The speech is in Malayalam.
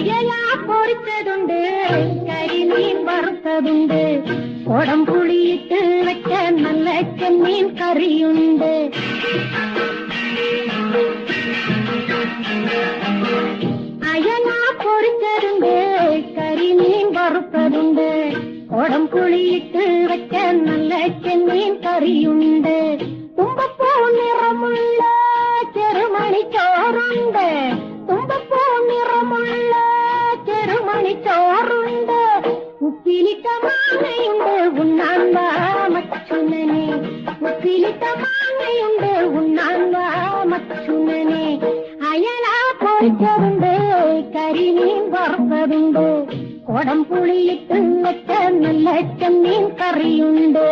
അയല പൊരിച്ചതുണ്ട്, കരിമീൻ വറുത്തതുണ്ട്, കുടംപുളിയിട്ട് വെച്ച നല്ല ചെമ്മീൻ കറിയുണ്ട്. അയല പൊരിച്ചതുണ്ട്, കരിമീൻ വറുത്തതുണ്ട്, കുടംപുളിയിട്ട് വെച്ച നല്ല ചെമ്മീൻ കറിയുണ്ട്. തുമ്പപ്പൂ നിറമുള്ള ചെറുമണി ചോറുണ്ട്, തുമ്പപ്പൂ നിറമുള്ള ചെറുമണി ചോറുണ്ട്. ഉപ്പിലിട്ട മാങ്ങയുണ്ട്, ഉണ്ണാൻ വാ മച്ചുനനെ, ഉപ്പിലിട്ട മാങ്ങയുണ്ട്, ഉണ്ണാൻ വാ മച്ചുനനെ. അയല പൊരിച്ചതുണ്ട്, കരിമീൻ വറുത്തതുണ്ട്, കുടംപുളിയിട്ട് വെച്ച നല്ല ചെമ്മീൻ കറിയുണ്ട്.